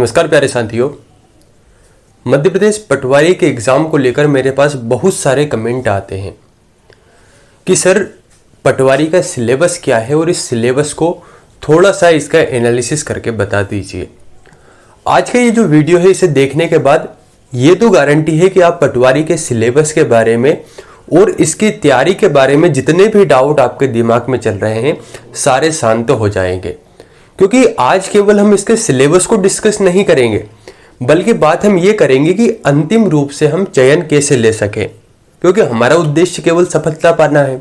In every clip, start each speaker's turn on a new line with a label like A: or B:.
A: नमस्कार प्यारे साथियों। मध्य प्रदेश पटवारी के एग्ज़ाम को लेकर मेरे पास बहुत सारे कमेंट आते हैं कि सर पटवारी का सिलेबस क्या है और इस सिलेबस को थोड़ा सा इसका एनालिसिस करके बता दीजिए। आज का ये जो वीडियो है इसे देखने के बाद ये तो गारंटी है कि आप पटवारी के सिलेबस के बारे में और इसकी तैयारी के बारे में जितने भी डाउट आपके दिमाग में चल रहे हैं सारे शांत हो जाएंगे, क्योंकि आज केवल हम इसके सिलेबस को डिस्कस नहीं करेंगे बल्कि बात हम ये करेंगे कि अंतिम रूप से हम चयन कैसे ले सकें, क्योंकि हमारा उद्देश्य केवल सफलता पाना है।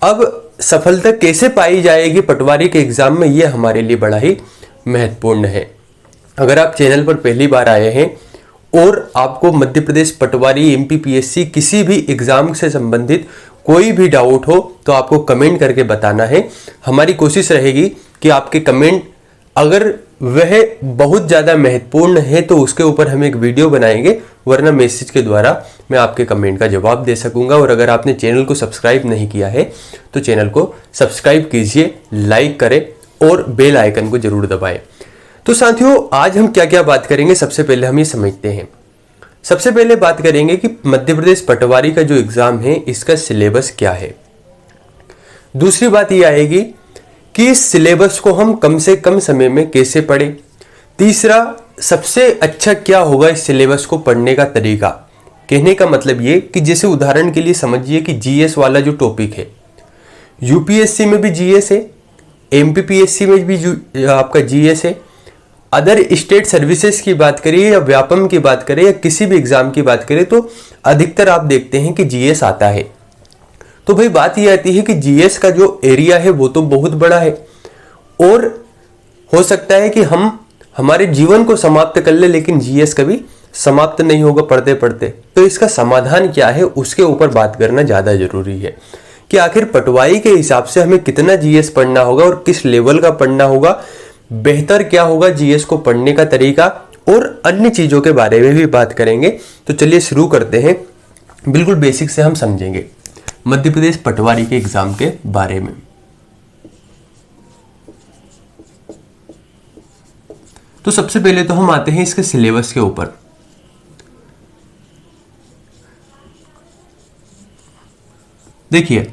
A: अब सफलता कैसे पाई जाएगी पटवारी के एग्जाम में, ये हमारे लिए बड़ा ही महत्वपूर्ण है। अगर आप चैनल पर पहली बार आए हैं और आपको मध्य प्रदेश पटवारी एमपीपीएससी किसी भी एग्जाम से संबंधित कोई भी डाउट हो तो आपको कमेंट करके बताना है। हमारी कोशिश रहेगी कि आपके कमेंट अगर वह बहुत ज़्यादा महत्वपूर्ण है तो उसके ऊपर हम एक वीडियो बनाएंगे, वरना मैसेज के द्वारा मैं आपके कमेंट का जवाब दे सकूंगा। और अगर आपने चैनल को सब्सक्राइब नहीं किया है तो चैनल को सब्सक्राइब कीजिए, लाइक करें और बेल आइकन को जरूर दबाएं। तो साथियों, आज हम क्या क्या बात करेंगे, सबसे पहले हम ये समझते हैं। सबसे पहले बात करेंगे कि मध्य प्रदेश पटवारी का जो एग्जाम है इसका सिलेबस क्या है। दूसरी बात ये आएगी कि इस सिलेबस को हम कम से कम समय में कैसे पढ़ें। तीसरा, सबसे अच्छा क्या होगा इस सिलेबस को पढ़ने का तरीका। कहने का मतलब ये कि जैसे उदाहरण के लिए समझिए कि जीएस वाला जो टॉपिक है, यूपीएससी में भी जीएस है, एमपीपीएससी में भी आपका जीएस है। अदर स्टेट सर्विसेज की बात करिए या व्यापम की बात करें या किसी भी एग्जाम की बात करें तो अधिकतर आप देखते हैं कि जीएस आता है। तो भाई बात यह आती है कि जीएस का जो एरिया है वो तो बहुत बड़ा है और हो सकता है कि हम हमारे जीवन को समाप्त कर ले, लेकिन जीएस कभी समाप्त नहीं होगा पढ़ते पढ़ते। तो इसका समाधान क्या है उसके ऊपर बात करना ज़्यादा जरूरी है कि आखिर पटवारी के हिसाब से हमें कितना जीएस पढ़ना होगा और किस लेवल का पढ़ना होगा, बेहतर क्या होगा जीएस को पढ़ने का तरीका, और अन्य चीज़ों के बारे में भी बात करेंगे। तो चलिए शुरू करते हैं। बिल्कुल बेसिक से हम समझेंगे मध्य प्रदेश पटवारी के एग्जाम के बारे में। तो सबसे पहले तो हम आते हैं इसके सिलेबस के ऊपर। देखिए,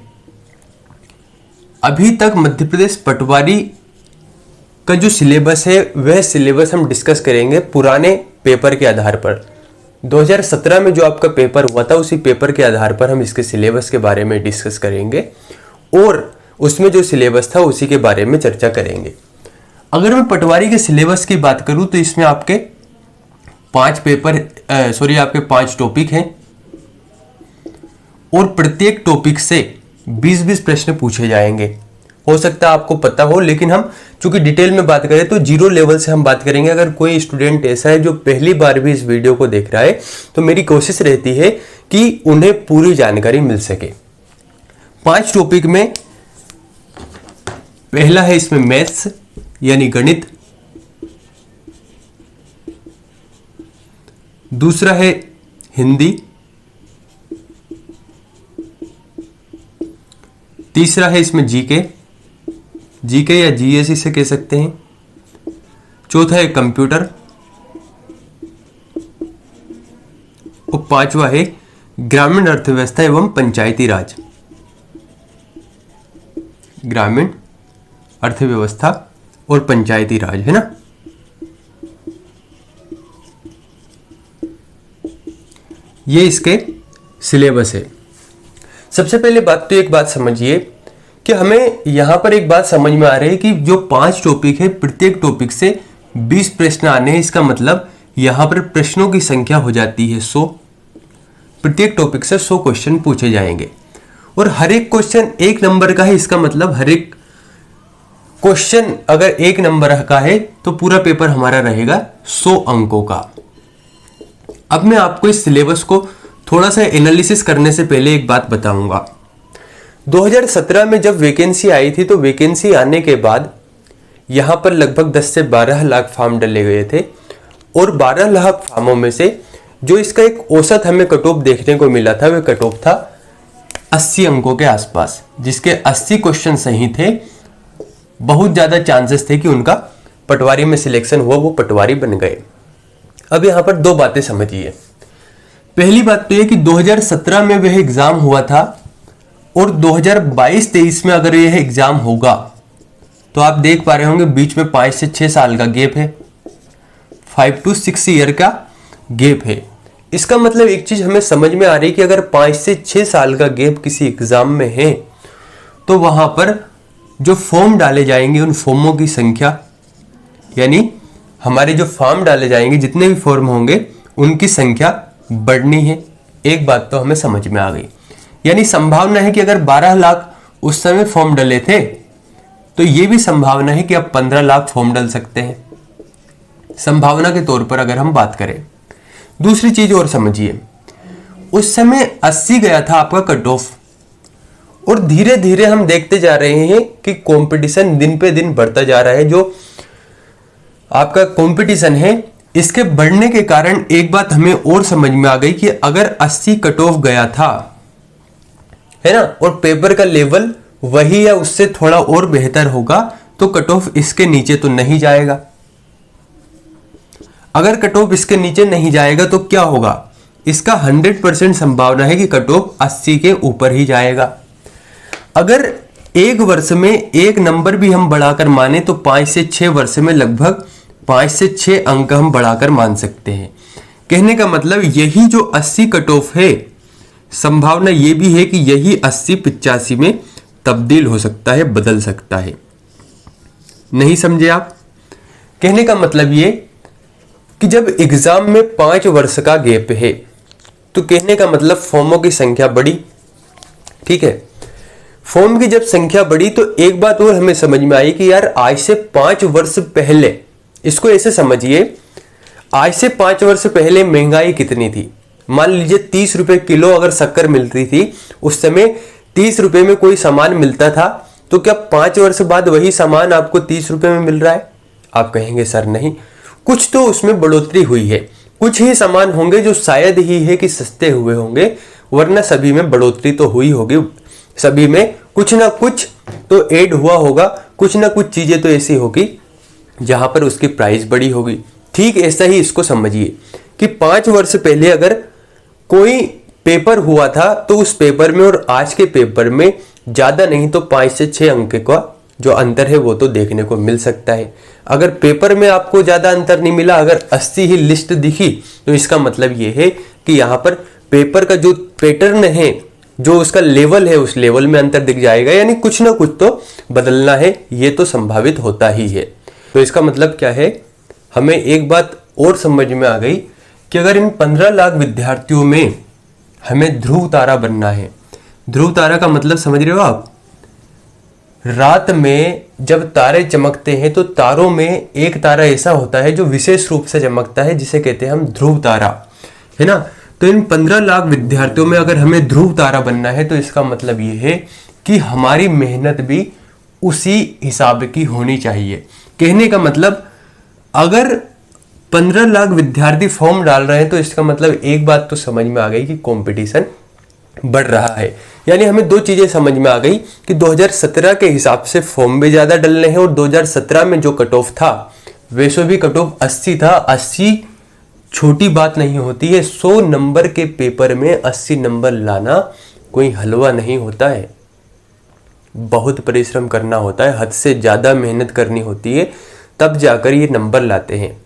A: अभी तक मध्य प्रदेश पटवारी का जो सिलेबस है वह सिलेबस हम डिस्कस करेंगे पुराने पेपर के आधार पर। 2017 में जो आपका पेपर हुआ था उसी पेपर के आधार पर हम इसके सिलेबस के बारे में डिस्कस करेंगे और उसमें जो सिलेबस था उसी के बारे में चर्चा करेंगे। अगर मैं पटवारी के सिलेबस की बात करूं तो इसमें आपके आपके 5 टॉपिक हैं और प्रत्येक टॉपिक से 20-20 प्रश्न पूछे जाएंगे। हो सकता है आपको पता हो, लेकिन हम चूंकि डिटेल में बात करें तो 0 लेवल से हम बात करेंगे। अगर कोई स्टूडेंट ऐसा है जो पहली बार भी इस वीडियो को देख रहा है तो मेरी कोशिश रहती है कि उन्हें पूरी जानकारी मिल सके। 5 टॉपिक में पहला है इसमें मैथ्स यानी गणित, दूसरा है हिंदी, तीसरा है इसमें जीके या जीएस इसे कह सकते हैं, चौथा है कंप्यूटर और 5वां है ग्रामीण अर्थव्यवस्था एवं पंचायती राज। ग्रामीण अर्थव्यवस्था और पंचायती राज है ना। ये इसके सिलेबस है। सबसे पहले बात तो एक बात समझिए कि हमें यहां पर एक बात समझ में आ रही है कि जो 5 टॉपिक है प्रत्येक टॉपिक से 20 प्रश्न आने हैं। इसका मतलब यहां पर प्रश्नों की संख्या हो जाती है 100। प्रत्येक टॉपिक से 100 क्वेश्चन पूछे जाएंगे और हर एक क्वेश्चन 1 नंबर का है। इसका मतलब हर एक क्वेश्चन अगर 1 नंबर का है तो पूरा पेपर हमारा रहेगा 100 अंकों का। अब मैं आपको इस सिलेबस को थोड़ा सा एनालिसिस करने से पहले एक बात बताऊंगा। 2017 में जब वैकेंसी आई थी तो वैकेंसी आने के बाद यहाँ पर लगभग 10 से 12 लाख फॉर्म डाले गए थे और 12 लाख फॉर्मों में से जो इसका एक औसत हमें कट ऑफ देखने को मिला था वह कट ऑफ था 80 अंकों के आसपास, जिसके 80 क्वेश्चन सही थे। बहुत ज़्यादा चांसेस थे कि उनका पटवारी में सिलेक्शन हुआ वो पटवारी बन गए। अब यहाँ पर दो बातें समझिए। पहली बात तो ये कि 2017 में वह एग्जाम हुआ था और 2022-23 में अगर यह एग्जाम होगा तो आप देख पा रहे होंगे बीच में 5 से 6 साल का गैप है, 5 to 6 ईयर का गैप है। इसका मतलब एक चीज हमें समझ में आ रही है कि अगर 5 से 6 साल का गैप किसी एग्जाम में है तो वहां पर जो फॉर्म डाले जाएंगे उन फॉर्मों की संख्या, यानी हमारे जो फॉर्म डाले जाएंगे जितने भी फॉर्म होंगे उनकी संख्या बढ़नी है। एक बात तो हमें समझ में आ गई, यानी संभावना है कि अगर 12 लाख उस समय फॉर्म डले थे तो ये भी संभावना है कि अब 15 लाख फॉर्म डल सकते हैं, संभावना के तौर पर अगर हम बात करें। दूसरी चीज और समझिए, उस समय 80 गया था आपका कट ऑफ और धीरे धीरे हम देखते जा रहे हैं कि कंपटीशन दिन पे दिन बढ़ता जा रहा है। जो आपका कंपटीशन है इसके बढ़ने के कारण एक बात हमें और समझ में आ गई कि अगर 80 कट ऑफ गया था, है ना, और पेपर का लेवल वही या उससे थोड़ा और बेहतर होगा तो कट ऑफ इसके नीचे तो नहीं जाएगा। अगर कट ऑफ इसके नीचे नहीं जाएगा तो क्या होगा, इसका 100% संभावना है कि कट ऑफ 80 के ऊपर ही जाएगा। अगर एक वर्ष में एक नंबर भी हम बढ़ाकर माने तो 5 से 6 वर्ष में लगभग 5 से 6 अंक हम बढ़ाकर मान सकते हैं। कहने का मतलब यही जो 80 कट ऑफ है, संभावना ये भी है कि यही 80-85 में तब्दील हो सकता है, बदल सकता है। नहीं समझे आप? कहने का मतलब ये कि जब एग्जाम में 5 वर्ष का गैप है तो कहने का मतलब फॉर्मों की संख्या बढ़ी, ठीक है। फॉर्म की जब संख्या बढ़ी तो एक बात और हमें समझ में आई कि यार आज से 5 वर्ष पहले, इसको ऐसे समझिए, आज से 5 वर्ष पहले महंगाई कितनी थी। मान लीजिए 30 रुपए किलो अगर शक्कर मिलती थी उस समय, 30 रुपए में कोई सामान मिलता था, तो क्या 5 वर्ष बाद वही सामान आपको 30 रुपए में मिल रहा है? आप कहेंगे सर नहीं, कुछ तो उसमें बढ़ोतरी हुई है, कुछ ही सामान होंगे जो शायद ही है कि सस्ते हुए होंगे, वरना सभी में बढ़ोतरी तो हुई होगी, सभी में कुछ ना कुछ तो ऐड हुआ होगा, कुछ ना कुछ चीजें तो ऐसी होगी जहां पर उसकी प्राइस बढ़ी होगी। ठीक ऐसा ही इसको समझिए कि 5 वर्ष पहले अगर कोई पेपर हुआ था तो उस पेपर में और आज के पेपर में ज्यादा नहीं तो 5 से 6 अंक का जो अंतर है वो तो देखने को मिल सकता है। अगर पेपर में आपको ज्यादा अंतर नहीं मिला, अगर 80 ही लिस्ट दिखी तो इसका मतलब ये है कि यहाँ पर पेपर का जो पैटर्न है, जो उसका लेवल है, उस लेवल में अंतर दिख जाएगा, यानी कुछ ना कुछ तो बदलना है, ये तो संभावित होता ही है। तो इसका मतलब क्या है, हमें एक बात और समझ में आ गई कि अगर इन 15 लाख विद्यार्थियों में हमें ध्रुव तारा बनना है, ध्रुव तारा का मतलब समझ रहे हो आप, रात में जब तारे चमकते हैं तो तारों में एक तारा ऐसा होता है जो विशेष रूप से चमकता है, जिसे कहते हैं हम ध्रुव तारा, है ना। तो इन 15 लाख विद्यार्थियों में अगर हमें ध्रुव तारा बनना है तो इसका मतलब ये है कि हमारी मेहनत भी उसी हिसाब की होनी चाहिए। कहने का मतलब अगर 15 लाख विद्यार्थी फॉर्म डाल रहे हैं तो इसका मतलब एक बात तो समझ में आ गई कि कंपटीशन बढ़ रहा है। यानी हमें दो चीजें समझ में आ गई कि 2017 के हिसाब से फॉर्म भी ज्यादा डलने हैं और 2017 में जो कट ऑफ था वैसे भी कट ऑफ 80 था। 80 छोटी बात नहीं होती है, 100 नंबर के पेपर में 80 नंबर लाना कोई हलवा नहीं होता है, बहुत परिश्रम करना होता है, हद से ज्यादा मेहनत करनी होती है, तब जाकर ये नंबर लाते हैं।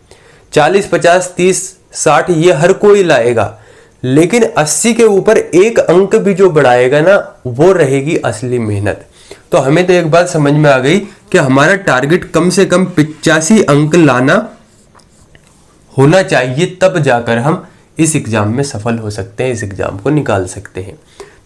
A: 40, 50, 30, 60 ये हर कोई लाएगा, लेकिन 80 के ऊपर एक अंक भी जो बढ़ाएगा ना, वो रहेगी असली मेहनत। तो हमें तो एक बात समझ में आ गई कि हमारा टारगेट कम से कम 85 अंक लाना होना चाहिए, तब जाकर हम इस एग्जाम में सफल हो सकते हैं, इस एग्जाम को निकाल सकते हैं।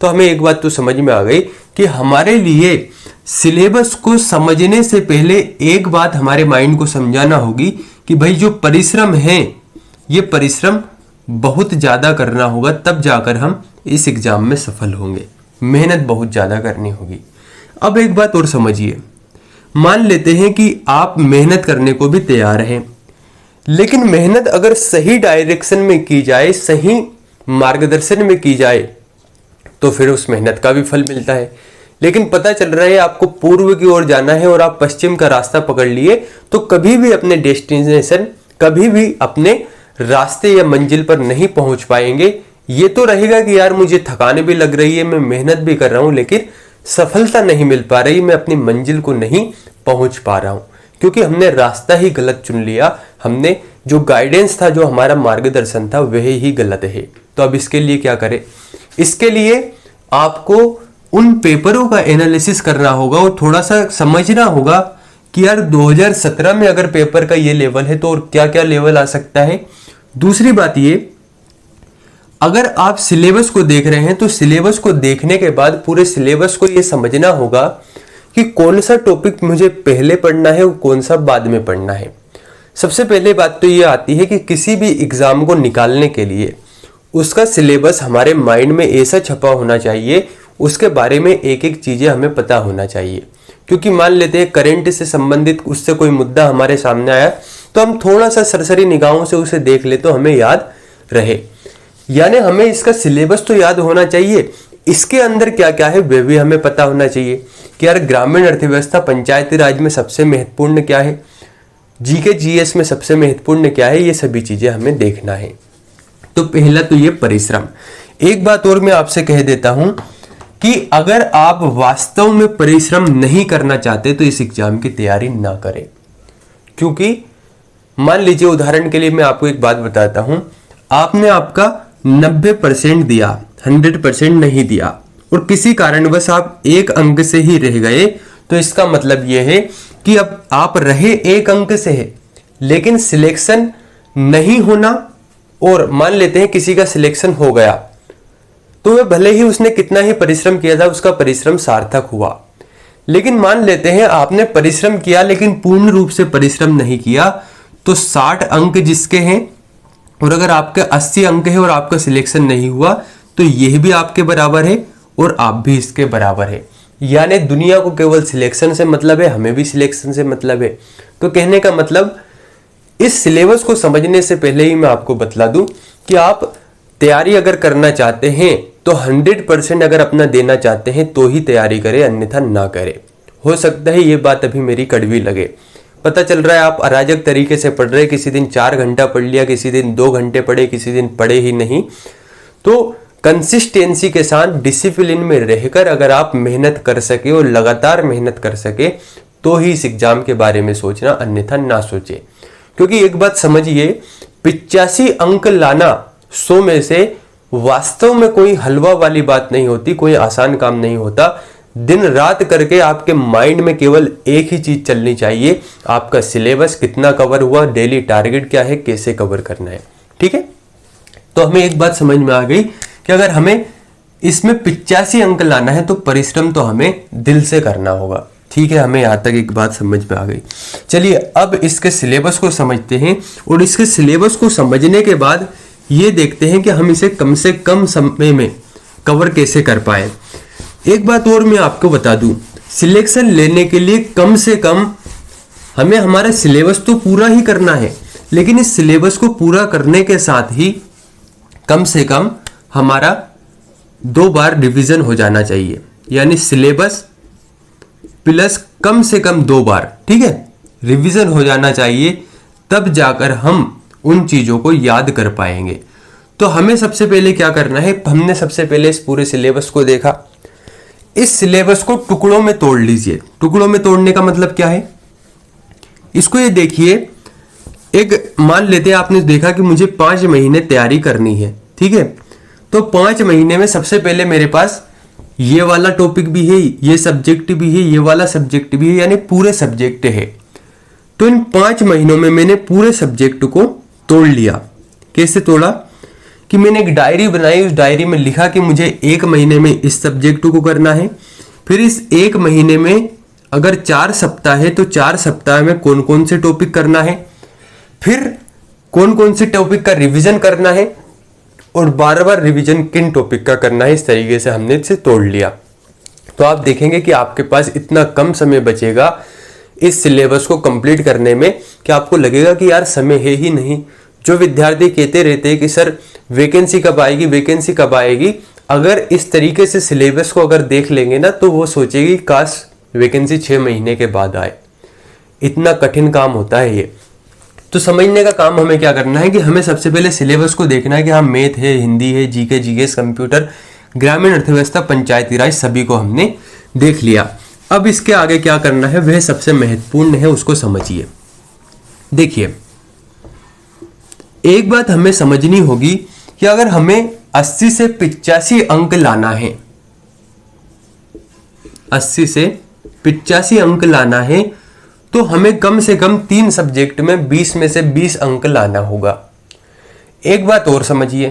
A: तो हमें एक बात तो समझ में आ गई कि हमारे लिए सिलेबस को समझने से पहले एक बात हमारे माइंड को समझाना होगी कि भाई जो परिश्रम है ये परिश्रम बहुत ज्यादा करना होगा, तब जाकर हम इस एग्जाम में सफल होंगे, मेहनत बहुत ज्यादा करनी होगी। अब एक बात और समझिए, मान लेते हैं कि आप मेहनत करने को भी तैयार हैं, लेकिन मेहनत अगर सही डायरेक्शन में की जाए, सही मार्गदर्शन में की जाए, तो फिर उस मेहनत का भी फल मिलता है। लेकिन पता चल रहा है आपको पूर्व की ओर जाना है और आप पश्चिम का रास्ता पकड़ लिए, तो कभी भी अपने डेस्टिनेशन, कभी भी अपने रास्ते या मंजिल पर नहीं पहुंच पाएंगे। ये तो रहेगा कि यार मुझे थकान भी लग रही है, मैं मेहनत भी कर रहा हूं, लेकिन सफलता नहीं मिल पा रही, मैं अपनी मंजिल को नहीं पहुंच पा रहा हूं, क्योंकि हमने रास्ता ही गलत चुन लिया। हमने जो गाइडेंस था, जो हमारा मार्गदर्शन था, वह ही गलत है। तो अब इसके लिए क्या करें? इसके लिए आपको उन पेपरों का एनालिसिस करना होगा और थोड़ा सा समझना होगा कि यार 2017 में अगर पेपर का ये लेवल है तो और क्या क्या लेवल आ सकता है। दूसरी बात ये, अगर आप सिलेबस को देख रहे हैं तो सिलेबस को देखने के बाद पूरे सिलेबस को ये समझना होगा कि कौन सा टॉपिक मुझे पहले पढ़ना है और कौन सा बाद में पढ़ना है। सबसे पहले बात तो ये आती है कि किसी भी एग्जाम को निकालने के लिए उसका सिलेबस हमारे माइंड में ऐसा छपा होना चाहिए, उसके बारे में एक एक चीजें हमें पता होना चाहिए। क्योंकि मान लेते हैं करंट से संबंधित उससे कोई मुद्दा हमारे सामने आया, तो हम थोड़ा सा सरसरी निगाहों से उसे देख ले तो हमें याद रहे। यानी हमें इसका सिलेबस तो याद होना चाहिए, इसके अंदर क्या क्या है वह भी हमें पता होना चाहिए कि यार ग्रामीण अर्थव्यवस्था, पंचायती राज में सबसे महत्वपूर्ण क्या है, जीके जीएस में सबसे महत्वपूर्ण क्या है, ये सभी चीजें हमें देखना है। तो पहला तो ये परिश्रम। एक बात और मैं आपसे कह देता हूं कि अगर आप वास्तव में परिश्रम नहीं करना चाहते तो इस एग्जाम की तैयारी ना करें। क्योंकि मान लीजिए उदाहरण के लिए मैं आपको एक बात बताता हूं, आपने आपका 90% दिया, 100% नहीं दिया और किसी कारणवश आप एक अंक से ही रह गए, तो इसका मतलब यह है कि अब आप रहे एक अंक से है, लेकिन सिलेक्शन नहीं होना। और मान लेते हैं किसी का सिलेक्शन हो गया, तो वह भले ही उसने कितना ही परिश्रम किया था, उसका परिश्रम सार्थक हुआ। लेकिन मान लेते हैं आपने परिश्रम किया लेकिन पूर्ण रूप से परिश्रम नहीं किया, तो 60 अंक जिसके हैं और अगर आपके 80 अंक है और आपका सिलेक्शन नहीं हुआ, तो यह भी आपके बराबर है और आप भी इसके बराबर है। यानी दुनिया को केवल सिलेक्शन से मतलब है, हमें भी सिलेक्शन से मतलब है। तो कहने का मतलब, इस सिलेबस को समझने से पहले ही मैं आपको बतला दूं कि आप तैयारी अगर करना चाहते हैं तो 100% अगर अपना देना चाहते हैं तो ही तैयारी करें, अन्यथा ना करें। हो सकता है ये बात अभी मेरी कड़वी लगे, पता चल रहा है आप अराजक तरीके से पढ़ रहे, किसी दिन 4 घंटा पढ़ लिया, किसी दिन 2 घंटे पढ़े, किसी दिन पढ़े ही नहीं। तो कंसिस्टेंसी के साथ डिसिप्लिन में रहकर अगर आप मेहनत कर सके और लगातार मेहनत कर सके तो ही इस एग्जाम के बारे में सोचना, अन्यथा ना सोचे। क्योंकि एक बात समझिए, 85 अंक लाना 100 में से वास्तव में कोई हलवा वाली बात नहीं होती, कोई आसान काम नहीं होता। दिन रात करके आपके माइंड में केवल एक ही चीज चलनी चाहिए, आपका सिलेबस कितना कवर हुआ, डेली टारगेट क्या है, कैसे कवर करना है। ठीक है, तो हमें एक बात समझ में आ गई कि अगर हमें इसमें 85 अंक लाना है तो परिश्रम तो हमें दिल से करना होगा। ठीक है, हमें यहां तक एक बात समझ में आ गई। चलिए अब इसके सिलेबस को समझते हैं और इसके सिलेबस को समझने के बाद ये देखते हैं कि हम इसे कम से कम समय में कवर कैसे कर पाए। एक बात और मैं आपको बता दूं, सिलेक्शन लेने के लिए कम से कम हमें हमारा सिलेबस तो पूरा ही करना है, लेकिन इस सिलेबस को पूरा करने के साथ ही कम से कम हमारा 2 बार रिवीजन हो जाना चाहिए। यानी सिलेबस प्लस कम से कम 2 बार, ठीक है, रिवीजन हो जाना चाहिए, तब जाकर हम उन चीजों को याद कर पाएंगे। तो हमें सबसे पहले क्या करना है, हमने सबसे पहले इस पूरे सिलेबस को देखा। इस सिलेबस को टुकड़ों में तोड़ लीजिए। टुकड़ों में तोड़ने का मतलब क्या है, इसको ये देखिए, एक मान लेते हैं आपने देखा कि मुझे 5 महीने तैयारी करनी है, ठीक है। तो 5 महीने में सबसे पहले मेरे पास ये वाला टॉपिक भी है, ये सब्जेक्ट भी है, ये वाला सब्जेक्ट भी है, यानी पूरे सब्जेक्ट है। तो इन 5 महीनों में मैंने पूरे सब्जेक्ट को तोड़ लिया। कैसे तोड़ा कि मैंने एक डायरी बनाई, उस डायरी में लिखा कि मुझे 1 महीने में इस सब्जेक्ट को करना है। फिर इस 1 महीने में अगर 4 सप्ताह है तो 4 सप्ताह में कौन कौन से टॉपिक करना है, फिर कौन कौन से टॉपिक का रिवीजन करना है और बार-बार रिवीजन किन टॉपिक का करना है। इस तरीके से हमने इसे तोड़ लिया। तो आप देखेंगे कि आपके पास इतना कम समय बचेगा इस सिलेबस को कंप्लीट करने में कि आपको लगेगा कि यार समय है ही नहीं। जो विद्यार्थी कहते रहते हैं कि सर वैकेंसी कब आएगी, वैकेंसी कब आएगी, अगर इस तरीके से सिलेबस को अगर देख लेंगे ना तो वो सोचेगी काश वैकेंसी 6 महीने के बाद आए। इतना कठिन काम होता है ये। तो समझने का काम हमें क्या करना है कि हमें सबसे पहले सिलेबस को देखना है कि हाँ मैथ है, हिंदी है, जीके, जीएस, कंप्यूटर, ग्रामीण अर्थव्यवस्था, पंचायती राज, सभी को हमने देख लिया। अब इसके आगे क्या करना है वह सबसे महत्वपूर्ण है, उसको समझिए। देखिए, एक बात हमें समझनी होगी कि अगर हमें 80 से 85 अंक लाना है, 80 से 85 अंक लाना है तो हमें कम से कम 3 सब्जेक्ट में 20 में से 20 अंक लाना होगा। एक बात और समझिए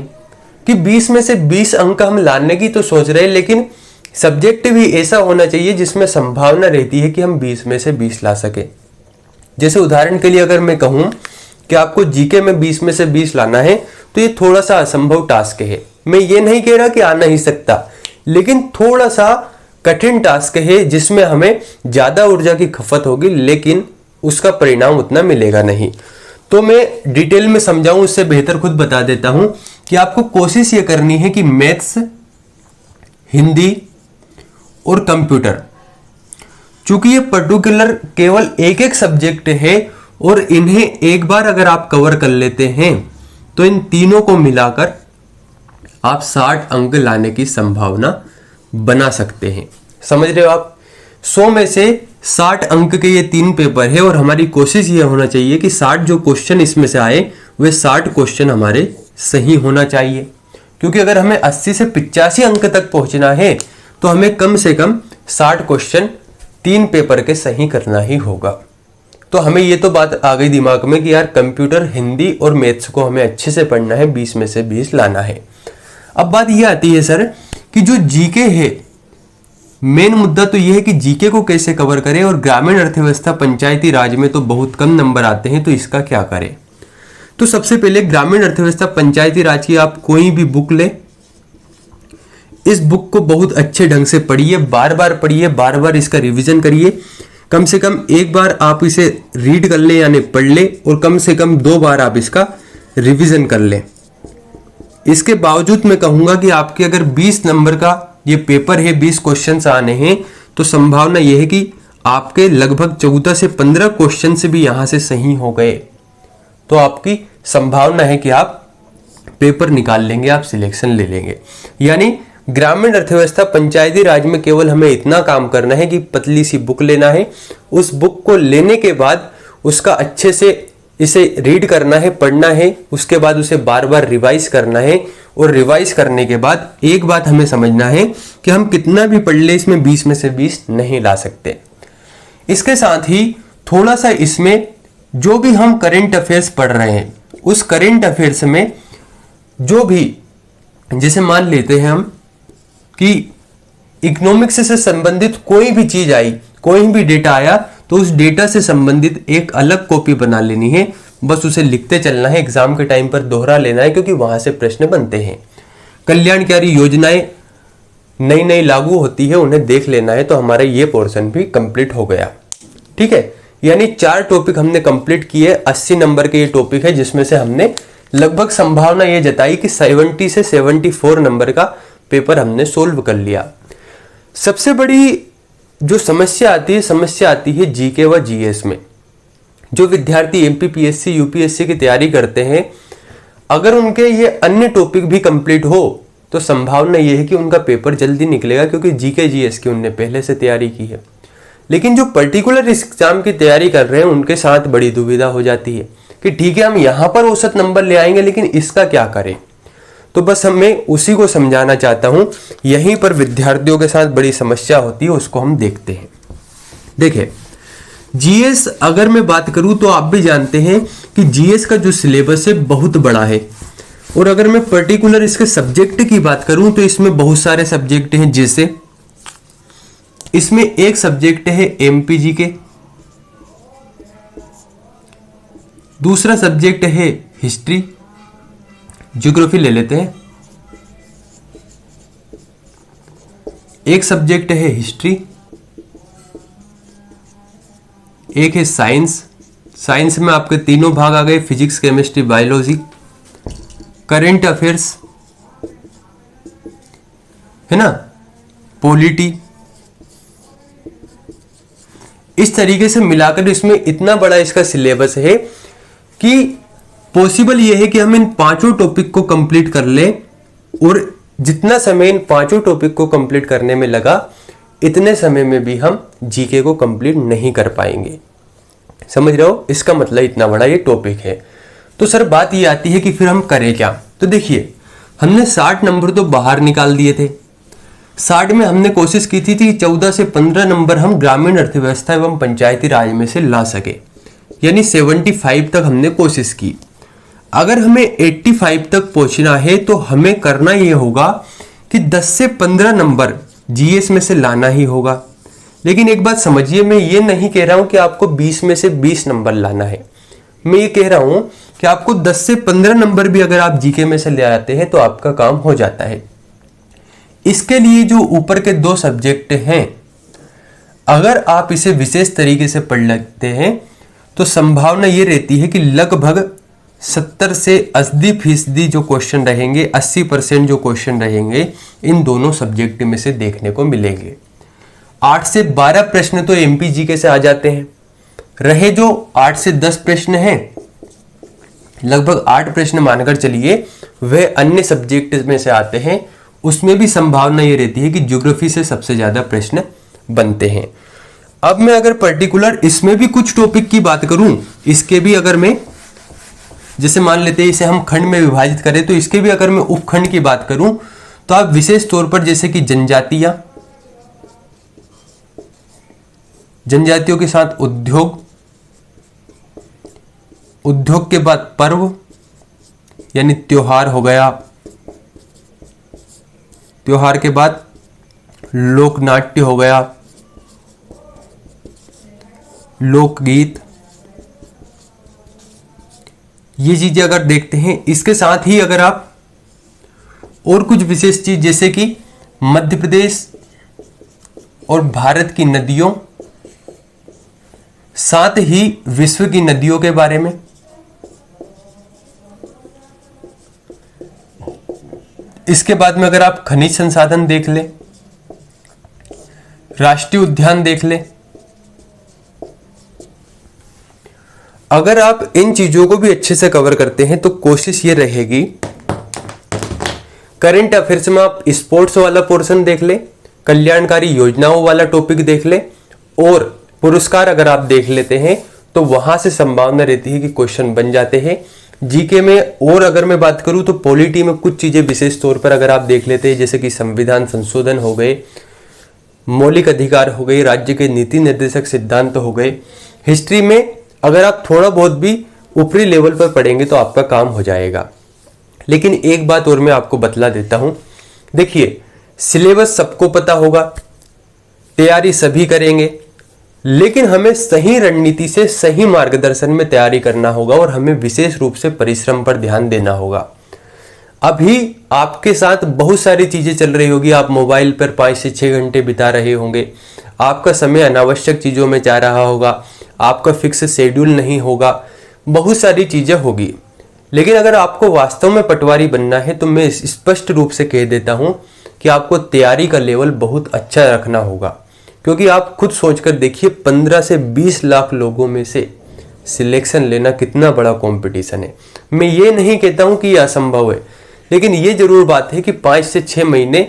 A: कि 20 में से 20 अंक हम लाने की तो सोच रहे हैं, लेकिन सब्जेक्ट भी ऐसा होना चाहिए जिसमें संभावना रहती है कि हम 20 में से 20 ला सके। जैसे उदाहरण के लिए अगर मैं कहूं कि आपको जीके में 20 में से 20 लाना है तो ये थोड़ा सा असंभव टास्क है। मैं ये नहीं कह रहा कि आ नहीं सकता, लेकिन थोड़ा सा कठिन टास्क है जिसमें हमें ज्यादा ऊर्जा की खपत होगी, लेकिन उसका परिणाम उतना मिलेगा नहीं। तो मैं डिटेल में समझाऊं उससे बेहतर खुद बता देता हूं कि आपको कोशिश ये करनी है कि मैथ्स, हिंदी और कंप्यूटर, चूंकि ये पर्टिकुलर केवल एक एक सब्जेक्ट है और इन्हें एक बार अगर आप कवर कर लेते हैं तो इन तीनों को मिलाकर आप 60 अंक लाने की संभावना बना सकते हैं। समझ रहे हो आप? 100 में से 60 अंक के ये 3 पेपर है और हमारी कोशिश ये होना चाहिए कि 60 जो क्वेश्चन इसमें से आए वे 60 क्वेश्चन हमारे सही होना चाहिए, क्योंकि अगर हमें 80 से 85 अंक तक पहुंचना है तो हमें कम से कम 60 क्वेश्चन 3 पेपर के सही करना ही होगा। तो हमें ये तो बात आ गई दिमाग में कि यार कंप्यूटर, हिंदी और मैथ्स को हमें अच्छे से पढ़ना है, 20 में से 20 लाना है। अब बात ये आती है सर कि जो जीके है, मेन मुद्दा तो यह है कि जीके को कैसे कवर करें, और ग्रामीण अर्थव्यवस्था, पंचायती राज में तो बहुत कम नंबर आते हैं, तो इसका क्या करें। तो सबसे पहले ग्रामीण अर्थव्यवस्था, पंचायती राज की आप कोई भी बुक ले, इस बुक को बहुत अच्छे ढंग से पढ़िए, बार बार पढ़िए, बार बार इसका रिवीजन करिए। कम से कम एक बार आप इसे रीड कर ले यानी पढ़ ले, और कम से कम 2 बार आप इसका रिवीजन कर ले। इसके बावजूद मैं कहूंगा कि आपके अगर 20 नंबर का ये पेपर है, 20 क्वेश्चंस आने हैं, तो संभावना यह है कि आपके लगभग 14 से 15 क्वेश्चन से भी यहां से सही हो गए, तो आपकी संभावना है कि आप पेपर निकाल लेंगे, आप सिलेक्शन ले लेंगे। यानी ग्रामीण अर्थव्यवस्था, पंचायती राज में केवल हमें इतना काम करना है कि पतली सी बुक लेना है, उस बुक को लेने के बाद उसका अच्छे से इसे रीड करना है, पढ़ना है, उसके बाद उसे बार बार रिवाइज करना है, और रिवाइज करने के बाद एक बात हमें समझना है कि हम कितना भी पढ़ ले इसमें 20 में से 20 नहीं ला सकते। इसके साथ ही थोड़ा सा इसमें जो भी हम करंट अफेयर्स पढ़ रहे हैं, उस करंट अफेयर्स में जो भी, जैसे मान लेते हैं हम कि इकोनॉमिक्स से संबंधित कोई भी चीज आई, कोई भी डेटा आया, तो उस डेटा से संबंधित एक अलग कॉपी बना लेनी है, बस उसे लिखते चलना है, एग्जाम के टाइम पर दोहरा लेना है, क्योंकि वहां से प्रश्न बनते हैं। कल्याणकारी योजनाएं नई नई लागू होती है, उन्हें देख लेना है, तो हमारा ये पोर्शन भी कंप्लीट हो गया। ठीक है, यानी 4 टॉपिक हमने कंप्लीट किए। 80 नंबर के ये टॉपिक है, जिसमें से हमने लगभग संभावना ये जताई कि 70 से 74 नंबर का पेपर हमने सोल्व कर लिया। सबसे बड़ी जो समस्या आती है जीके व जीएस में। जो विद्यार्थी एमपीपीएससी, यूपीएससी की तैयारी करते हैं, अगर उनके ये अन्य टॉपिक भी कंप्लीट हो तो संभावना ये है कि उनका पेपर जल्दी निकलेगा, क्योंकि जीके जीएस की उनने पहले से तैयारी की है। लेकिन जो पर्टिकुलर इस एग्जाम की तैयारी कर रहे हैं, उनके साथ बड़ी दुविधा हो जाती है कि ठीक है हम यहां पर औसत नंबर ले आएंगे, लेकिन इसका क्या करें। तो बस मैं उसी को समझाना चाहता हूं, यहीं पर विद्यार्थियों के साथ बड़ी समस्या होती है, उसको हम देखते हैं। देखिए, जीएस अगर मैं बात करूं तो आप भी जानते हैं कि जीएस का जो सिलेबस है बहुत बड़ा है, और अगर मैं पर्टिकुलर इसके सब्जेक्ट की बात करूं तो इसमें बहुत सारे सब्जेक्ट हैं। जैसे इसमें एक सब्जेक्ट है एमपीजी के, दूसरा सब्जेक्ट है हिस्ट्री, ज्योग्राफी ले लेते हैं। एक सब्जेक्ट है हिस्ट्री, एक है साइंस। साइंस में आपके तीनों भाग आ गए, physics, chemistry, biology. Current affairs, है ना, पॉलिटी, इस तरीके से मिलाकर इसमें इतना बड़ा इसका सिलेबस है कि पॉसिबल ये है कि हम इन पांचों टॉपिक को कंप्लीट कर लें, और जितना समय इन पांचों टॉपिक को कंप्लीट करने में लगा इतने समय में भी हम जीके को कंप्लीट नहीं कर पाएंगे। समझ रहे हो, इसका मतलब इतना बड़ा ये टॉपिक है। तो सर बात ये आती है कि फिर हम करें क्या। तो देखिए, हमने 60 नंबर तो बाहर निकाल दिए थे। 60 में हमने कोशिश की थी 14 से 15 नंबर हम ग्रामीण अर्थव्यवस्था एवं पंचायती राज में से ला सके, यानी 75 तक हमने कोशिश की। अगर हमें 85 तक पहुंचना है तो हमें करना यह होगा कि 10 से 15 नंबर जीएस में से लाना ही होगा। लेकिन एक बात समझिए, मैं ये नहीं कह रहा हूं कि आपको 20 में से 20 नंबर लाना है। मैं ये कह रहा हूं कि आपको 10 से 15 नंबर भी अगर आप जीके में से ले आते हैं तो आपका काम हो जाता है। इसके लिए जो ऊपर के 2 सब्जेक्ट हैं, अगर आप इसे विशेष तरीके से पढ़ लेते हैं तो संभावना ये रहती है कि लगभग 70 से 80% जो क्वेश्चन रहेंगे, 80% जो क्वेश्चन रहेंगे इन दोनों सब्जेक्ट में से देखने को मिलेंगे। 8 से 12 प्रश्न तो एमपी जीके से आ जाते हैं। रहे जो 8 से 10 प्रश्न हैं, लगभग 8 प्रश्न मानकर चलिए वह अन्य सब्जेक्ट में से आते हैं। उसमें भी संभावना ये रहती है कि ज्योग्राफी से सबसे ज्यादा प्रश्न बनते हैं। अब मैं अगर पर्टिकुलर इसमें भी कुछ टॉपिक की बात करूं, इसके भी अगर मैं, जैसे मान लेते हैं इसे हम खंड में विभाजित करें, तो इसके भी अगर मैं उपखंड की बात करूं तो आप विशेष तौर पर जैसे कि जनजातियों के साथ उद्योग, उद्योग के बाद पर्व यानी त्योहार हो गया, त्योहार के बाद लोक नाट्य हो गया, लोकगीत, ये चीजें अगर देखते हैं। इसके साथ ही अगर आप और कुछ विशेष चीज जैसे कि मध्य प्रदेश और भारत की नदियों, साथ ही विश्व की नदियों के बारे में, इसके बाद में अगर आप खनिज संसाधन देख ले, राष्ट्रीय उद्यान देख ले, अगर आप इन चीजों को भी अच्छे से कवर करते हैं तो कोशिश ये रहेगी, करंट अफेयर्स में आप स्पोर्ट्स वाला पोर्शन देख ले, कल्याणकारी योजनाओं वाला टॉपिक देख ले, और पुरस्कार अगर आप देख लेते हैं तो वहां से संभावना रहती है कि क्वेश्चन बन जाते हैं। जीके में और अगर मैं बात करूं तो पॉलिटी में कुछ चीजें विशेष तौर पर अगर आप देख लेते हैं, जैसे कि संविधान संशोधन हो गए, मौलिक अधिकार हो गए, राज्य के नीति निर्देशक सिद्धांत हो गए। हिस्ट्री में अगर आप थोड़ा बहुत भी ऊपरी लेवल पर पढ़ेंगे तो आपका काम हो जाएगा। लेकिन एक बात और मैं आपको बतला देता हूं, देखिए सिलेबस सबको पता होगा, तैयारी सभी करेंगे, लेकिन हमें सही रणनीति से सही मार्गदर्शन में तैयारी करना होगा और हमें विशेष रूप से परिश्रम पर ध्यान देना होगा। अभी आपके साथ बहुत सारी चीजें चल रही होगी, आप मोबाइल पर 5 से 6 घंटे बिता रहे होंगे, आपका समय अनावश्यक चीजों में जा रहा होगा, आपका फिक्स शेड्यूल नहीं होगा, बहुत सारी चीजें होगी। लेकिन अगर आपको वास्तव में पटवारी बनना है तो मैं स्पष्ट रूप से कह देता हूं कि आपको तैयारी का लेवल बहुत अच्छा रखना होगा, क्योंकि आप खुद सोचकर देखिए 15 से 20 लाख लोगों में से सिलेक्शन लेना कितना बड़ा कंपटीशन है। मैं ये नहीं कहता हूं कि यह असंभव है, लेकिन ये जरूर बात है कि 5 से 6 महीने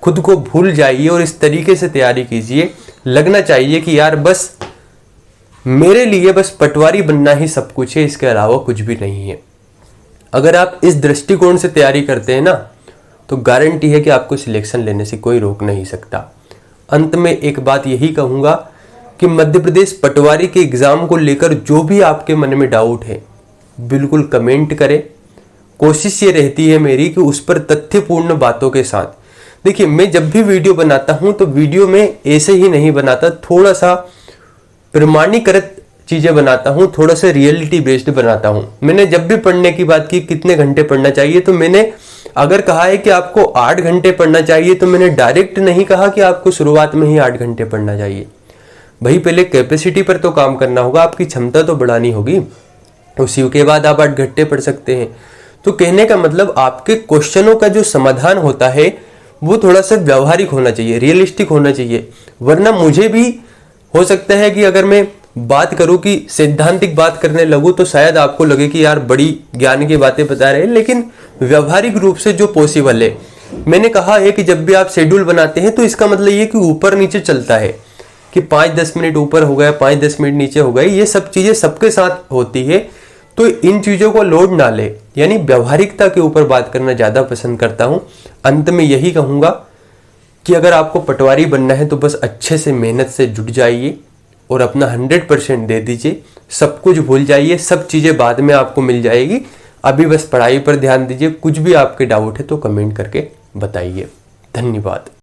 A: खुद को भूल जाइए और इस तरीके से तैयारी कीजिए, लगना चाहिए कि यार बस मेरे लिए बस पटवारी बनना ही सब कुछ है, इसके अलावा कुछ भी नहीं है। अगर आप इस दृष्टिकोण से तैयारी करते हैं ना तो गारंटी है कि आपको सिलेक्शन लेने से कोई रोक नहीं सकता। अंत में एक बात यही कहूंगा कि मध्य प्रदेश पटवारी के एग्जाम को लेकर जो भी आपके मन में डाउट है बिल्कुल कमेंट करें। कोशिश ये रहती है मेरी कि उस पर तथ्यपूर्ण बातों के साथ, देखिए मैं जब भी वीडियो बनाता हूं तो वीडियो में ऐसे ही नहीं बनाता, थोड़ा सा प्रमाणीकृत चीजें बनाता हूं, थोड़ा सा रियलिटी बेस्ड बनाता हूं। मैंने जब भी पढ़ने की बात की कितने घंटे पढ़ना चाहिए, तो मैंने अगर कहा है कि आपको 8 घंटे पढ़ना चाहिए तो मैंने डायरेक्ट नहीं कहा कि आपको शुरुआत में ही 8 घंटे पढ़ना चाहिए। भाई पहले कैपेसिटी पर तो काम करना होगा, आपकी क्षमता तो बढ़ानी होगी, उसी के बाद आप 8 घंटे पढ़ सकते हैं। तो कहने का मतलब आपके क्वेश्चनों का जो समाधान होता है वो थोड़ा सा व्यावहारिक होना चाहिए, रियलिस्टिक होना चाहिए। वरना मुझे भी हो सकता है कि अगर मैं बात करूं कि सैद्धांतिक बात करने लगूं तो शायद आपको लगे कि यार बड़ी ज्ञान की बातें बता रहे हैं, लेकिन व्यावहारिक रूप से जो पॉसिबल है, मैंने कहा है कि जब भी आप शेड्यूल बनाते हैं तो इसका मतलब ये कि ऊपर नीचे चलता है कि 5-10 मिनट ऊपर हो गया, 5-10 मिनट नीचे हो गए, ये सब चीजें सबके साथ होती है। तो इन चीजों को लोड ना ले, यानी व्यावहारिकता के ऊपर बात करना ज्यादा पसंद करता हूं। अंत में यही कहूंगा कि अगर आपको पटवारी बनना है तो बस अच्छे से मेहनत से जुट जाइए और अपना 100% दे दीजिए। सब कुछ भूल जाइए, सब चीजें बाद में आपको मिल जाएगी। अभी बस पढ़ाई पर ध्यान दीजिए। कुछ भी आपके डाउट है तो कमेंट करके बताइए। धन्यवाद।